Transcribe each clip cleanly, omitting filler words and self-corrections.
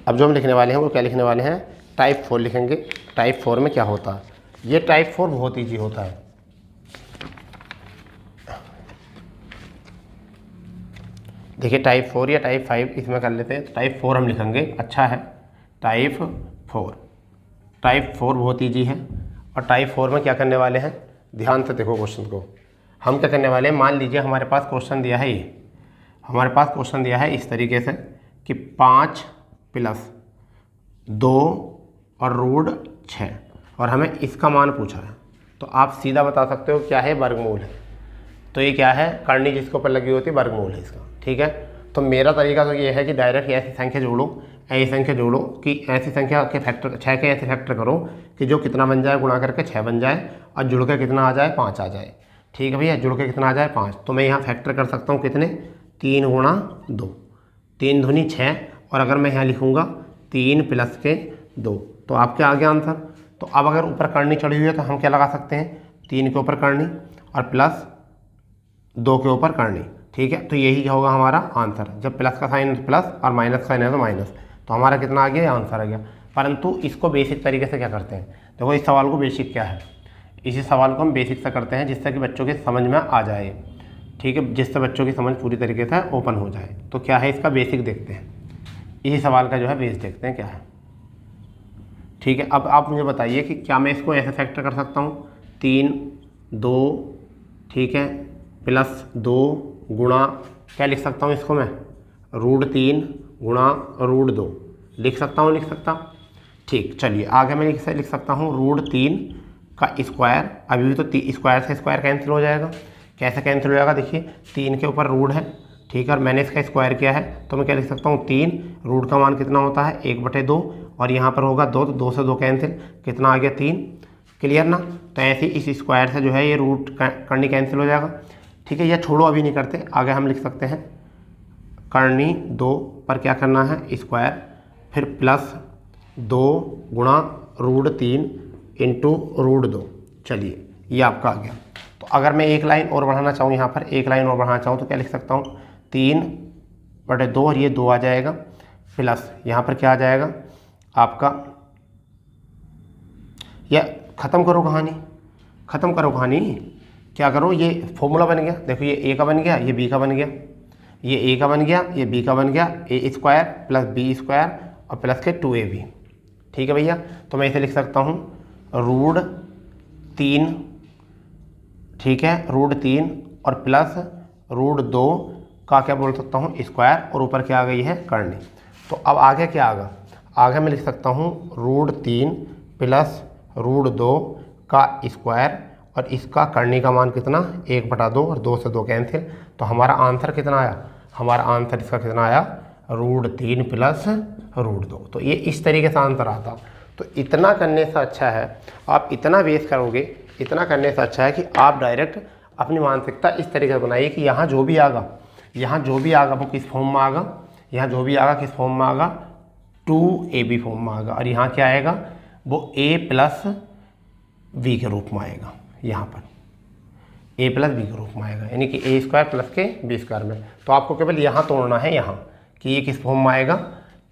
अब जो हम लिखने वाले हैं वो क्या लिखने वाले हैं, टाइप 4 लिखेंगे। टाइप 4 में क्या होता है, ये टाइप 4 बहुत ईजी होता है। देखिए टाइप 4 या टाइप 5 इसमें कर लेते हैं। तो टाइप 4 हम लिखेंगे, अच्छा है टाइप 4। टाइप 4 बहुत ईजी है। और टाइप 4 में क्या करने वाले हैं, ध्यान से देखो क्वेश्चन को। हम क्या करने वाले हैं, मान लीजिए हमारे पास क्वेश्चन दिया है, ये हमारे पास क्वेश्चन दिया है इस तरीके से कि 5 + 2 और रूट 6 और हमें इसका मान पूछा है। तो आप सीधा बता सकते हो क्या है, वर्गमूल है। तो ये क्या है, करनी जिसके ऊपर लगी होती है वर्गमूल है इसका, ठीक है। तो मेरा तरीका तो ये है कि डायरेक्ट ऐसी संख्या जोड़ो, ऐसी संख्या जोड़ो कि ऐसी संख्या के फैक्टर 6 के ऐसे फैक्टर करो कि जो कितना बन जाए गुणा करके 6 बन जाए और जुड़ के कितना आ जाए, 5 आ जाए। ठीक है भैया, जुड़ के कितना आ जाए, 5। तो मैं यहाँ फैक्टर कर सकता हूँ कितने, 3 × 2, 3 दूनी 6। और अगर मैं यहाँ लिखूँगा 3 + 2 तो आपके आ गया आंसर। तो अब अगर ऊपर करनी चढ़ी हुई है तो हम क्या लगा सकते हैं, 3 के ऊपर करनी और +2 के ऊपर करनी, ठीक है। तो यही होगा हमारा आंसर। जब प्लस का साइन है तो प्लस और माइनस का साइन है तो माइनस। तो हमारा कितना आ गया, ये आंसर आ गया। परंतु इसको बेसिक तरीके से क्या करते हैं, देखो इस सवाल को बेसिक क्या है, इसी सवाल को हम बेसिक से करते हैं जिससे कि बच्चों के समझ में आ जाए, ठीक है, जिससे बच्चों की समझ पूरी तरीके से ओपन हो जाए। तो क्या है इसका बेसिक देखते हैं, इसी सवाल का जो है बेस देखते हैं क्या है, ठीक है। अब आप मुझे बताइए कि क्या मैं इसको ऐसे फैक्टर कर सकता हूँ, 3 2, ठीक है, +2 गुणा क्या लिख सकता हूँ इसको मैं, √3 गुणा √2 लिख सकता हूँ, लिख सकता। ठीक, चलिए आगे मैं लिख सकता हूँ √3 का स्क्वायर। अभी भी तो स्क्वायर से स्क्वायर कैंसिल हो जाएगा। कैसे कैंसिल हो जाएगा, देखिए 3 के ऊपर रूट है, ठीक है, और मैंने इसका स्क्वायर किया है तो मैं क्या लिख सकता हूँ, 3 रूट का मान कितना होता है 1/2 और यहाँ पर होगा 2, तो 2 से 2 कैंसिल, कितना आ गया 3। क्लियर ना। तो ऐसे इस स्क्वायर से जो है ये रूट करनी कैंसिल हो जाएगा, ठीक है। या छोड़ो अभी नहीं करते, आगे हम लिख सकते हैं करनी 2 पर क्या करना है स्क्वायर, फिर +2 गुणा √3 × √2। चलिए ये आपका आ गया। तो अगर मैं एक लाइन और बढ़ाना चाहूँ, यहाँ पर एक लाइन और बढ़ाना चाहूँ तो क्या लिख सकता हूँ, 3/2 और ये 2 आ जाएगा, प्लस यहाँ पर क्या आ जाएगा आपका, या ख़त्म करो कहानी, ख़त्म करो कहानी, क्या करो, ये फॉर्मूला बन गया। देखो ये ए का बन गया, ये बी का बन गया, ये ए का बन गया, ये बी का बन गया, a² + b² और प्लस के 2ab, ठीक है भैया। तो मैं इसे लिख सकता हूँ √3, ठीक है, √3 और प्लस √2 का क्या बोल सकता हूँ स्क्वायर, और ऊपर क्या आ गई है करनी। तो अब आगे क्या आगा, आगे मैं लिख सकता हूँ √3 + √2 का स्क्वायर और इसका करनी का मान कितना 1/2 और 2 से 2 कैंसिल। तो हमारा आंसर कितना आया, हमारा आंसर इसका कितना आया √3 + √2। तो ये इस तरीके से आंसर आता। तो इतना करने से अच्छा है आप इतना बेस करोगे, इतना करने से अच्छा है कि आप डायरेक्ट अपनी मानसिकता इस तरीके से बनाइए कि यहाँ जो भी आगा, यहाँ जो भी आगा वो किस फॉर्म में आगा, यहाँ जो भी आगा किस फॉर्म में आगा 2ab फॉर्म में आगा, और यहाँ क्या आएगा वो a + b के रूप में आएगा, यहाँ पर a + b के रूप में आएगा, यानी कि a² + के b² में। तो आपको केवल यहाँ तोड़ना है, यहाँ कि ये किस फॉर्म में आएगा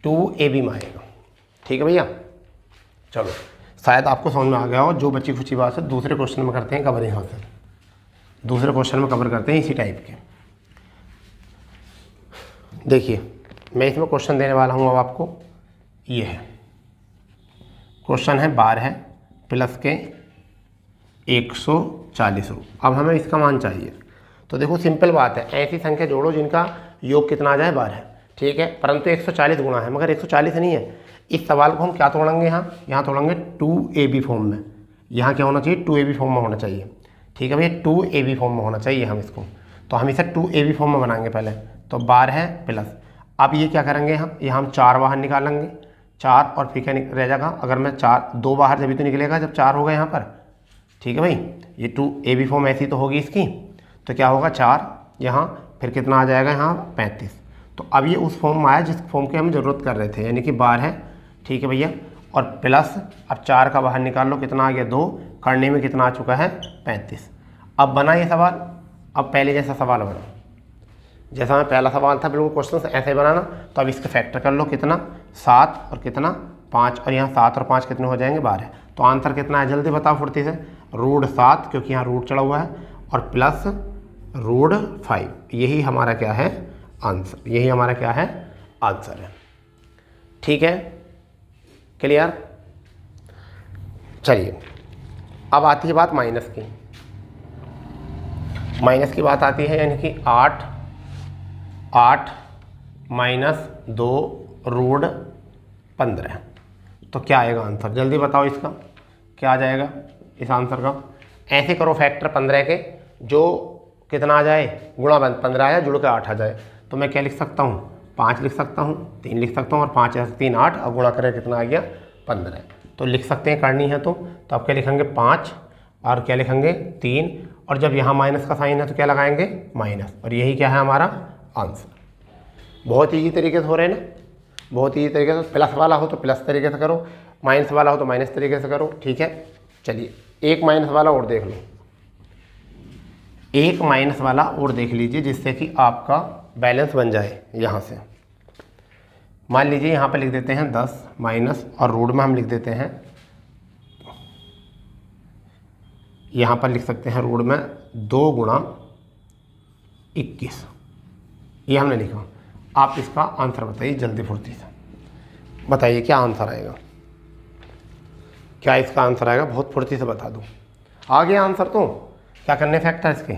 2ab में आएगा, ठीक है भैया। चलो शायद आपको समझ में आ गया हो। जो बची खुची बात है दूसरे क्वेश्चन में करते हैं कवर, यहाँ से दूसरे क्वेश्चन में कवर करते हैं इसी टाइप के। देखिए मैं इसमें क्वेश्चन देने वाला हूँ अब आपको, ये है क्वेश्चन है 12 है प्लस के 140 रूट। अब हमें इसका मान चाहिए। तो देखो सिंपल बात है, ऐसी संख्या जोड़ो जिनका योग कितना आ जाए 12, ठीक है, परंतु 140 गुणा है मगर 140 नहीं है। इस सवाल को हम क्या तोड़ेंगे, यहाँ तोड़ेंगे 2ab फॉर्म में। यहाँ क्या होना चाहिए 2ab फॉर्म में होना चाहिए, ठीक है भैया, 2ab फॉर्म में होना चाहिए हम इसको। तो हम इसे 2ab फॉर्म में बनाएंगे पहले। तो 12 है प्लस, अब ये क्या करेंगे हम 4 बाहर निकालेंगे, 4 और फिर क्या रह जाएगा, अगर मैं 2 बाहर जब तो निकलेगा जब 4 होगा यहाँ पर, ठीक है भाई। ये 2ab फॉर्म ऐसी तो होगी इसकी, तो क्या होगा 4 यहाँ, फिर कितना आ जाएगा यहाँ 35। तो अब ये उस फॉर्म में आया जिस फॉर्म की हम ज़रूरत कर रहे थे, यानी कि 12 है, ठीक है भैया, और प्लस अब 4 का बाहर निकाल लो, कितना आ गया 2, करने में कितना आ चुका है 35। अब बना ये सवाल, अब पहले जैसा सवाल बना, जैसा मैं पहला सवाल था बिल्कुल क्वेश्चन ऐसे ही बनाना। तो अब इसका फैक्टर कर लो, कितना 7 और कितना 5, और यहाँ 7 और 5 कितने हो जाएंगे 12। तो आंसर कितना है जल्दी बताओ फुर्ती से। √7 क्योंकि यहाँ रूट चढ़ा हुआ है और प्लस √5, यही हमारा क्या है आंसर, यही हमारा क्या है आंसर है। ठीक है, क्लियर। चलिए अब आती है बात माइनस की। माइनस की बात आती है, यानी कि 8 - 2 √15। तो क्या आएगा आंसर जल्दी बताओ, इसका क्या आ जाएगा इस आंसर का। ऐसे करो फैक्टर 15 के, जो कितना आ जाए गुणा 15 आया जुड़ के 8 आ जाए। तो मैं क्या लिख सकता हूँ 5 लिख सकता हूँ, 3 लिख सकता हूँ, और 5 ऐसे 3 8 और गुणा करें कितना आ गया 15। तो लिख सकते हैं, करनी है तो आप क्या लिखेंगे 5 और क्या लिखेंगे 3, और जब यहाँ माइनस का साइन है तो क्या लगाएंगे माइनस, और यही क्या है हमारा आंसर। बहुत ईजी तरीके से हो रहे हैं ना, बहुत ईजी तरीके से। प्लस वाला हो तो प्लस तरीके से करो, माइनस वाला हो तो माइनस तरीके से करो। ठीक है, चलिए एक माइनस वाला और देख लो, एक माइनस वाला और देख लीजिए, जिससे कि आपका बैलेंस बन जाए। यहाँ से मान लीजिए यहाँ पे लिख देते हैं 10 माइनस, और रूट में हम लिख देते हैं, यहाँ पर लिख सकते हैं रूट में 2 × 21, ये हमने लिखा। आप इसका आंसर बताइए जल्दी फुर्ती से, बताइए क्या आंसर आएगा, क्या इसका आंसर आएगा, बहुत फुर्ती से बता दो। आ गया आंसर। तो क्या करने फैक्टर इसके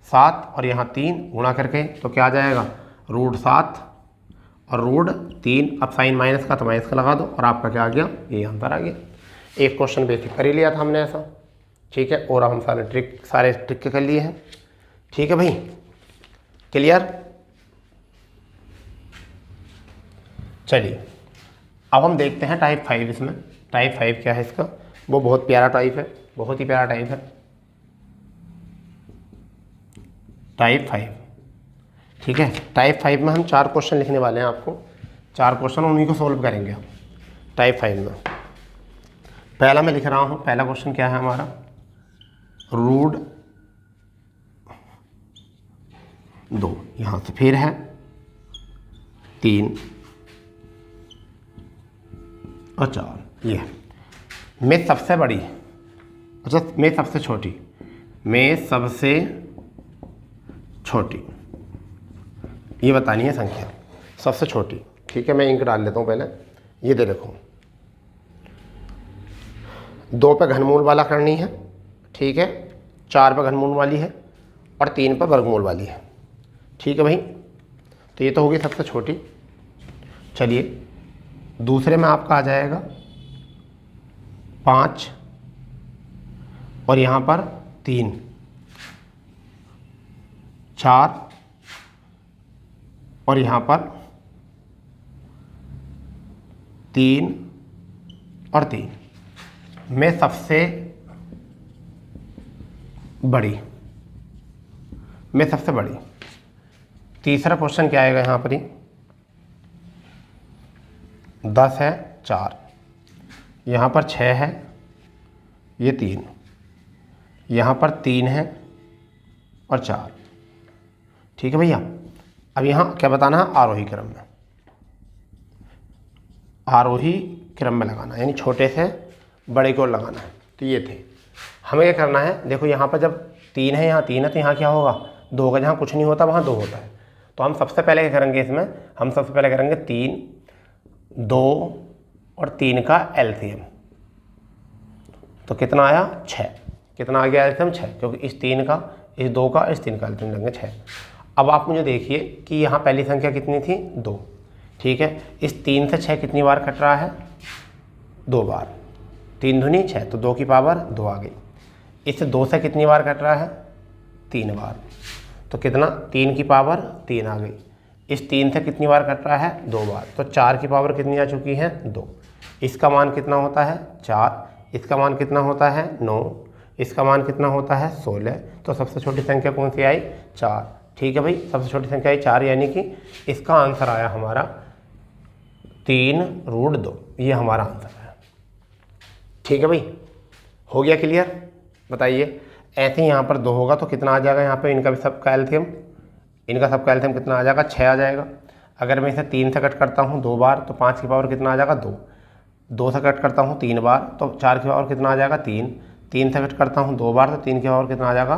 7 और यहाँ 3 गुणा करके, तो क्या आ जाएगा √7 और √3। अब साइन माइनस का तो माइनस का लगा दो, और आपका क्या आ गया ये आंसर आ गया। एक क्वेश्चन बेसिक कर ही लिया था हमने ऐसा। ठीक है, और हम सारे ट्रिक कर लिए हैं। ठीक है भाई, क्लियर। चलिए अब हम देखते हैं टाइप 5। इसमें टाइप 5 क्या है इसका, वो बहुत प्यारा टाइप है, बहुत ही प्यारा टाइप है टाइप 5। ठीक है, टाइप 5 में हम 4 क्वेश्चन लिखने वाले हैं आपको, 4 क्वेश्चन, उन्हीं को सोल्व करेंगे हम टाइप 5 में। पहला मैं लिख रहा हूँ, पहला क्वेश्चन क्या है हमारा, √2, यहाँ से फिर है 3 और 4, ये है में सबसे बड़ी, अच्छा में सबसे छोटी, में सबसे छोटी ये बतानी है संख्या, सबसे छोटी। ठीक है, मैं इंक डाल लेता हूँ पहले। ये दे देखो 2 पे घनमूल वाला करनी है, ठीक है, 4 पे घनमूल वाली है, और 3 पे वर्गमूल वाली है। ठीक है भाई, तो ये तो होगी सबसे छोटी। चलिए दूसरे में आपका आ जाएगा 5 और यहाँ पर 3, 4 और यहाँ पर 3 और 3 में सबसे बड़ी, में सबसे बड़ी। तीसरा क्वेश्चन क्या आएगा यहाँ पर ही, 10 है 4, यहाँ पर 6 है, ये 3, यहाँ पर 3 है और 4। ठीक है भैया, अब यहाँ क्या बताना है, आरोही क्रम में, आरोही क्रम में लगाना, यानी छोटे से बड़े को लगाना है। तो ये थे, हमें क्या करना है, देखो यहाँ पर जब 3 है, यहाँ 3 है, तो यहाँ क्या होगा 2 होगा, जहाँ कुछ नहीं होता वहाँ 2 होता है। तो हम सबसे पहले क्या करेंगे, इसमें हम सबसे पहले करेंगे 3, 2 और 3 का एलसीएम। तो कितना आया 6, कितना आ गया एलसीएम 6, क्योंकि इस 3 का, इस 2 का, इस 3 का एलसीएम लेंगे 6। अब आप मुझे देखिए कि यहाँ पहली संख्या कितनी थी 2, ठीक है, इस 3 से 6 कितनी बार कट रहा है 2 बार, 3 दूनी 6, तो 2 की पावर 2 आ गई। इससे 2 से कितनी बार कट रहा है 3 बार, तो कितना 3 की पावर 3 आ गई। इस 3 से कितनी बार कट रहा है 2 बार, तो 4 की पावर कितनी आ चुकी है 2। इसका मान कितना होता है 4, इसका मान कितना होता है 9, इसका मान कितना होता है 16। तो सबसे छोटी संख्या कौन सी आई 4। ठीक है भाई, सबसे छोटी संख्या आई 4, यानी कि इसका आंसर आया हमारा 3√2, ये हमारा आंसर है। ठीक है भाई, हो गया क्लियर। बताइए ऐसे ही यहाँ पर 2 होगा तो कितना आ जाएगा यहाँ पे, इनका भी सबका एलसीएम, इनका सबका एलसीएम कितना आ जाएगा 6 आ जाएगा। अगर मैं इसे 3 से कट करता हूँ 2 बार तो 5 की पावर कितना आ जाएगा 2। 2 से कट करता हूँ 3 बार तो 4 की पावर कितना आ जाएगा 3। 3 से कट करता हूँ 2 बार तो 3 की पावर कितना आ जाएगा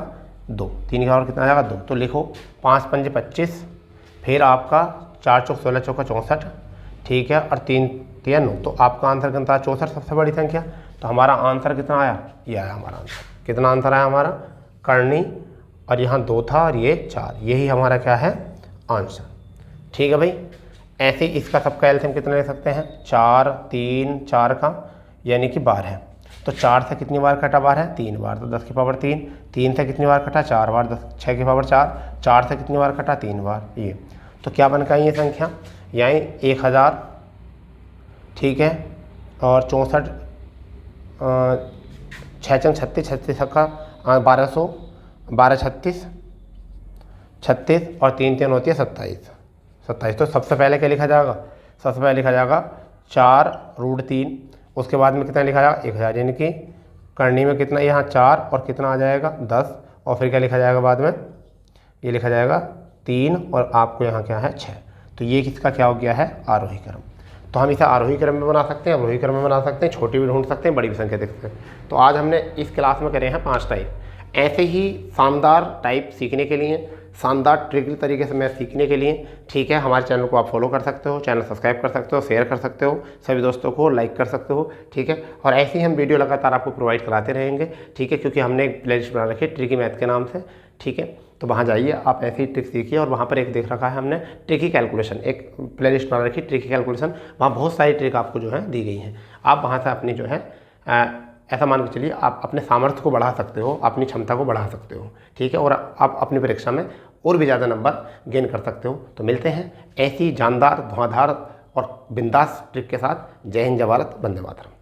2। 3 की पावर कितना आ जाएगा 2। तो लिखो 5 पंजे 25, फिर आपका 4 चौक 16 चौका 64, ठीक है, और 3 3 9। तो आपका आंसर कितना है 64, सबसे बड़ी संख्या। तो हमारा आंसर कितना आया, ये आया हमारा आंसर। कितना आंसर आया हमारा, करनी, और यहाँ 2 था और ये 4, यही हमारा क्या है आंसर। ठीक है भाई। ऐसे इसका सबका एलसीएम कितना ले सकते हैं, 4 3 4 का यानी कि 12। तो 4 से कितनी बार कटा 12, 3 बार, तो 10 की पावर 3। 3 से कितनी बार कटा 4 बार, 6 की पावर 4। 4 से कितनी बार कटा 3 बार, ये। तो क्या बन गई ये संख्या, यानी 1000, ठीक है, और 64, 6 चंग 36, 36 का 1200, 12 36 36 और 3 3 होती है 27। 27 तो सबसे पहले क्या लिखा जाएगा, सबसे पहले लिखा जाएगा 4√3, उसके बाद में कितना लिखा जाएगा 1000, यानी कि करनी में कितना, यहाँ 4 और कितना आ जाएगा 10, और फिर क्या लिखा जाएगा बाद में, ये लिखा जाएगा 3 और आपको यहाँ क्या है 6। तो ये किसका क्या हो गया है, आरोही क्रम। तो हम इसे आरोही क्रम में बना सकते हैं, अवरोही क्रम में बना सकते हैं, छोटी भी ढूंढ सकते हैं, बड़ी भी संख्या देख सकते हैं। तो आज हमने इस क्लास में करे हैं 5 टाइप। ऐसे ही शानदार टाइप सीखने के लिए, शानदार ट्रिकी तरीके से मैथ सीखने के लिए, ठीक है, हमारे चैनल को आप फॉलो कर सकते हो, चैनल सब्सक्राइब कर सकते हो, शेयर कर सकते हो, सभी दोस्तों को लाइक कर सकते हो, ठीक है। और ऐसे ही हम वीडियो लगातार आपको प्रोवाइड कराते रहेंगे, ठीक है, क्योंकि हमने एक प्लेलिस्ट बना रखी है ट्रिकी मैथ के नाम से, ठीक है। तो वहाँ जाइए, आप ऐसी ट्रिक सीखिए। और वहाँ पर एक देख रखा है हमने ट्रिकी कैलकुलेशन, एक प्लेलिस्ट बना रखी ट्रिकी कैलकुलेशन, वहाँ बहुत सारी ट्रिक आपको जो है दी गई हैं। आप वहाँ से अपनी जो है ऐसा मान के चलिए आप अपने सामर्थ्य को बढ़ा सकते हो, अपनी क्षमता को बढ़ा सकते हो, ठीक है, और आप अपनी परीक्षा में और भी ज़्यादा नंबर गेन कर सकते हो। तो मिलते हैं ऐसी जानदार, धुआंधार और बिंदास ट्रिक के साथ। जय हिंद, जय भारत, वंदे मातरम।